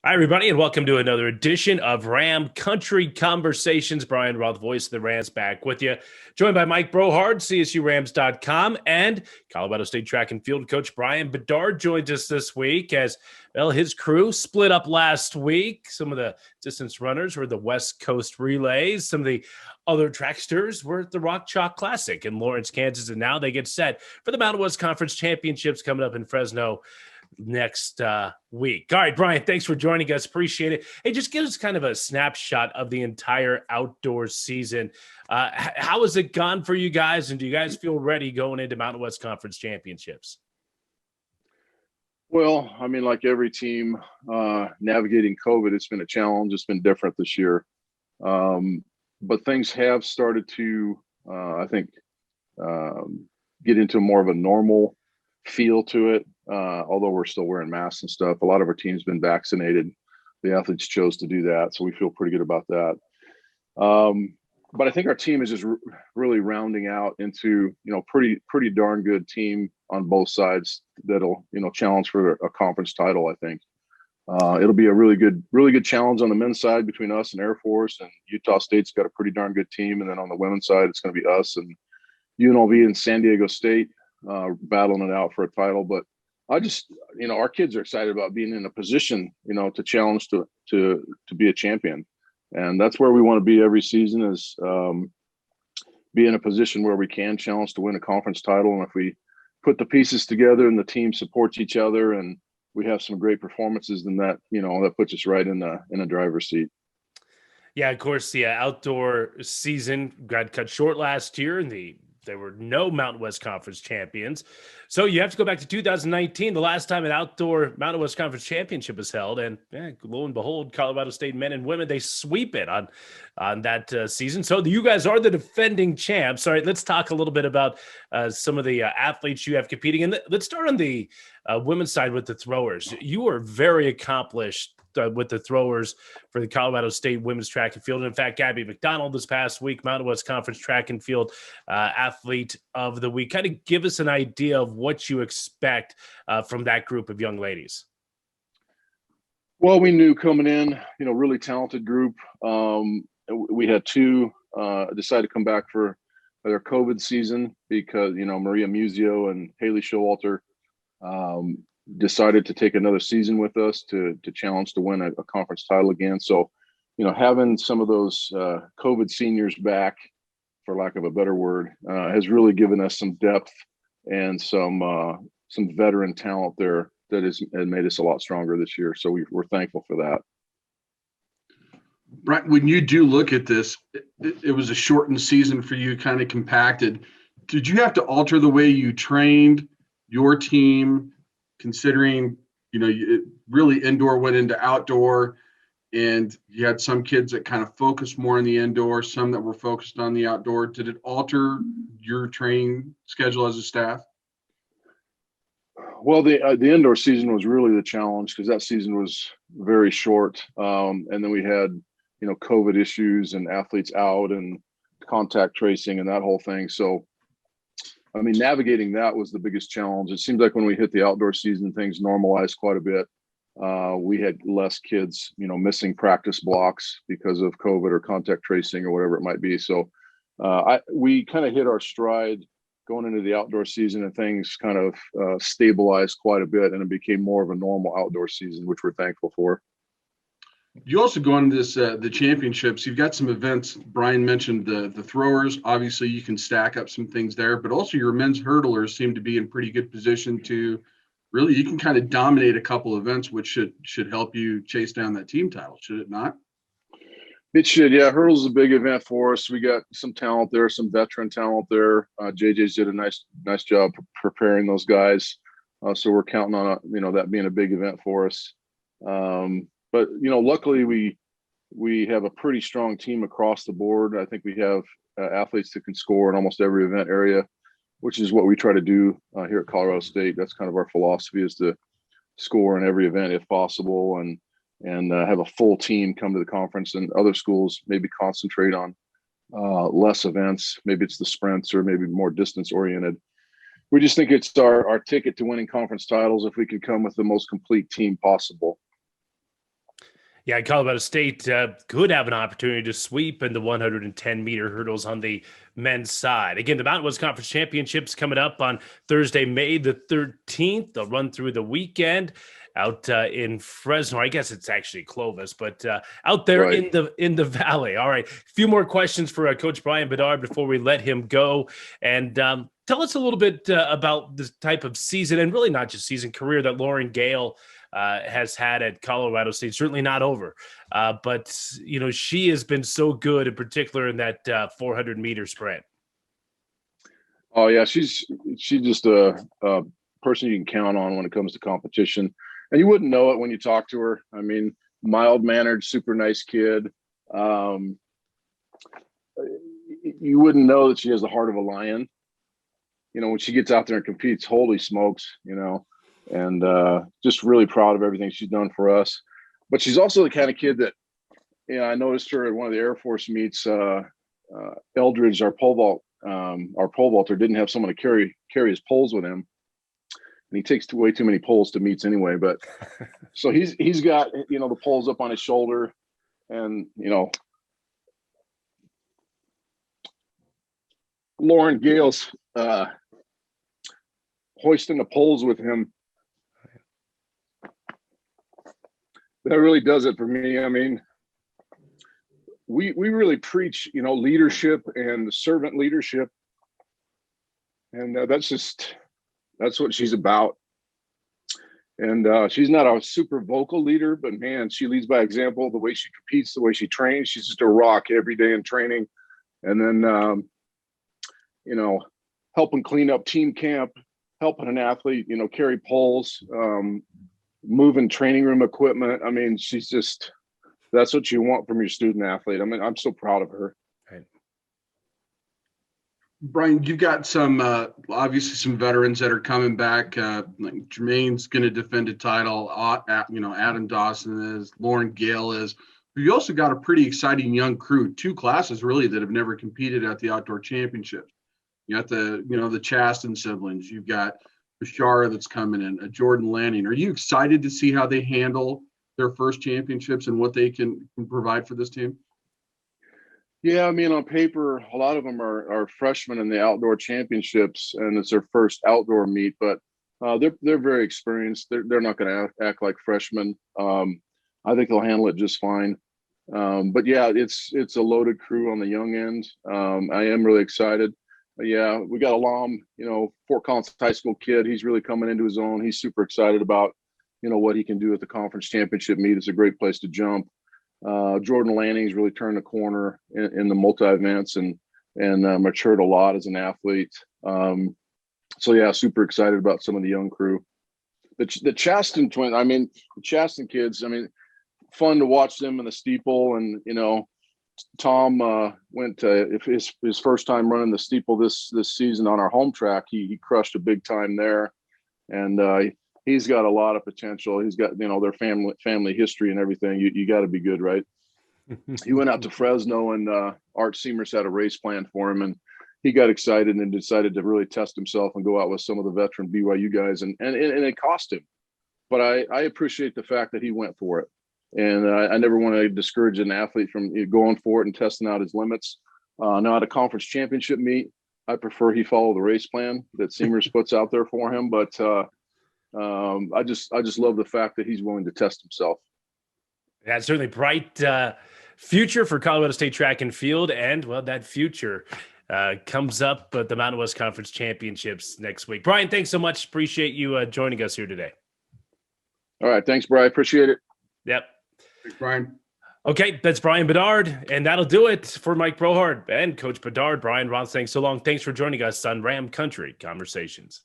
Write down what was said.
Hi, everybody, and welcome to another edition of Ram Country Conversations. Brian Roth, voice of the Rams, back with you. Joined by Mike Brohard, CSURams.com, and Colorado State track and field coach Brian Bedard joins us this week as, well, his crew split up last week. Some of the distance runners were the West Coast Relays. Some of the other tracksters were the Rock Chalk Classic in Lawrence, Kansas, and now they get set for the Mountain West Conference Championships coming up in Fresno next week. All right, Brian, thanks for joining us. Appreciate it. Hey, just give us kind of a snapshot of the entire outdoor season. How has it gone for you guys, and do you guys feel ready going into Mountain West Conference Championships? Well, I mean, like every team navigating COVID, it's been a challenge. It's been different this year. But things have started to, I think, get into more of a normal feel to it. Although we're still wearing masks and stuff, a lot of our team's been vaccinated. The athletes chose to do that, so we feel pretty good about that. But I think our team is just really rounding out into, pretty darn good team on both sides that'll, challenge for a conference title. I think it'll be a really good challenge on the men's side between us and Air Force, and Utah State's got a pretty darn good team. And then on the women's side, it's going to be us and UNLV and San Diego State battling it out for a title. But I just, our kids are excited about being in a position, to challenge to be a champion. And that's where we want to be every season, is be in a position where we can challenge to win a conference title. And if we put the pieces together and the team supports each other and we have some great performances, then that, that puts us right in a driver's seat. Yeah, of course, the outdoor season got cut short last year, and there were no Mountain West Conference champions. So you have to go back to 2019, the last time an outdoor Mountain West Conference championship was held. And lo and behold, Colorado State men and women, they sweep it on that season. So you guys are the defending champs. All right, let's talk a little bit about some of the athletes you have competing. And let's start on the women's side with the throwers. You are very accomplished with the throwers for the Colorado State women's track and field. And in fact, Gabby McDonald this past week, Mountain West Conference track and field athlete of the week. Kind of give us an idea of what you expect from that group of young ladies. Well, we knew coming in, really talented group. We had two decide to come back for their COVID season because, Maria Muzio and Haley Showalter decided to take another season with us to challenge to win a conference title again. So, having some of those COVID seniors back, for lack of a better word, has really given us some depth and some veteran talent there that has made us a lot stronger this year. So we're thankful for that. Right. When you do look at this, it was a shortened season for you, kind of compacted. Did you have to alter the way you trained your team, considering, really indoor went into outdoor, and you had some kids that kind of focused more on the indoor, some that were focused on the outdoor? Did it alter your training schedule as a staff? Well, the indoor season was really the challenge because that season was very short. And then we had, COVID issues and athletes out and contact tracing and that whole thing. So, I mean, navigating that was the biggest challenge. It seems like when we hit the outdoor season, things normalized quite a bit. We had less kids, missing practice blocks because of COVID or contact tracing or whatever it might be. So we kind of hit our stride going into the outdoor season, and things kind of stabilized quite a bit, and it became more of a normal outdoor season, which we're thankful for. You also go into this the championships. You've got some events. Brian mentioned the throwers. Obviously, you can stack up some things there, but also your men's hurdlers seem to be in pretty good position to really, you can kind of dominate a couple events, which should help you chase down that team title, should it not? It should, yeah. Hurdles is a big event for us. We got some talent there, some veteran talent there. JJ's did a nice job preparing those guys. So we're counting on that being a big event for us. But luckily we have a pretty strong team across the board. I think we have athletes that can score in almost every event area, which is what we try to do here at Colorado State. That's kind of our philosophy, is to score in every event if possible, and have a full team come to the conference. And other schools maybe concentrate on less events. Maybe it's the sprints or maybe more distance oriented. We just think it's our ticket to winning conference titles if we can come with the most complete team possible. Yeah, Colorado State could have an opportunity to sweep in the 110-meter hurdles on the men's side. Again, the Mountain West Conference Championships coming up on Thursday, May the 13th. They'll run through the weekend out in Fresno. I guess it's actually Clovis, but out there Right. in the valley. All right, a few more questions for Coach Brian Bedard before we let him go. And tell us a little bit about the type of season, and really not just season, career that Lauren Gale has had at Colorado State. Certainly not over, but you know, she has been so good, in particular in that 400-meter sprint. Oh yeah, she's just a person you can count on when it comes to competition, and you wouldn't know it when you talk to her. I mean, mild mannered, super nice kid. You wouldn't know that she has the heart of a lion. You know, when she gets out there and competes, holy smokes, you know. And just really proud of everything she's done for us. But she's also the kind of kid that, you know, I noticed her at one of the Air Force meets. Eldridge, our pole vaulter, didn't have someone to carry his poles with him, and he takes way too many poles to meets anyway. But so he's got, you know, the poles up on his shoulder, and you know, Lauren Gale's hoisting the poles with him. That really does it for me. I mean, we really preach, you know, leadership and servant leadership, and that's what she's about. And she's not a super vocal leader, but man, she leads by example. The way she competes, the way she trains, she's just a rock every day in training. And then you know, helping clean up team camp, helping an athlete, you know, carry poles, moving training room equipment. I mean, that's what you want from your student athlete. I mean, I'm so proud of her. Right. Brian, you've got some, obviously some veterans that are coming back. Like Jermaine's going to defend a title. You know, Adam Dawson is, Lauren Gale is. But you also got a pretty exciting young crew, two classes really that have never competed at the outdoor championships. You got the Chasten siblings. You've got Bashara that's coming in, Jordan Lanning. Are you excited to see how they handle their first championships and what they can provide for this team? Yeah, I mean, on paper, a lot of them are freshmen in the outdoor championships, and it's their first outdoor meet. But they're very experienced. They're not going to act like freshmen. I think they'll handle it just fine. But yeah, it's a loaded crew on the young end. I am really excited. Yeah, we got Alam, you know, Fort Collins High School kid. He's really coming into his own. He's super excited about, you know, what he can do at the conference championship meet. It's a great place to jump. Jordan Lanning's really turned the corner in the multi-events and matured a lot as an athlete. So yeah, super excited about some of the young crew. The Chasten twins, I mean, the Chasten kids, I mean, fun to watch them in the steeple. And, you know, Tom went to his first time running the steeple this season on our home track. He crushed a big time there, and he's got a lot of potential. He's got, you know, their family history and everything. You got to be good, right? He went out to Fresno, and Art Seamers had a race plan for him, and he got excited and decided to really test himself and go out with some of the veteran BYU guys, and it cost him. But I appreciate the fact that he went for it. And I never want to discourage an athlete from going for it and testing out his limits. Now at a conference championship meet, I prefer he follow the race plan that Seamers puts out there for him. But I just love the fact that he's willing to test himself. Yeah, certainly bright future for Colorado State track and field, and well, that future comes up at the Mountain West Conference Championships next week. Brian, thanks so much. Appreciate you joining us here today. All right, thanks, Brian. Appreciate it. Yep. Thanks, Brian. Okay, that's Brian Bedard, and that'll do it for Mike Brohard and Coach Bedard. Brian Roth saying so long. Thanks for joining us on Ram Country Conversations.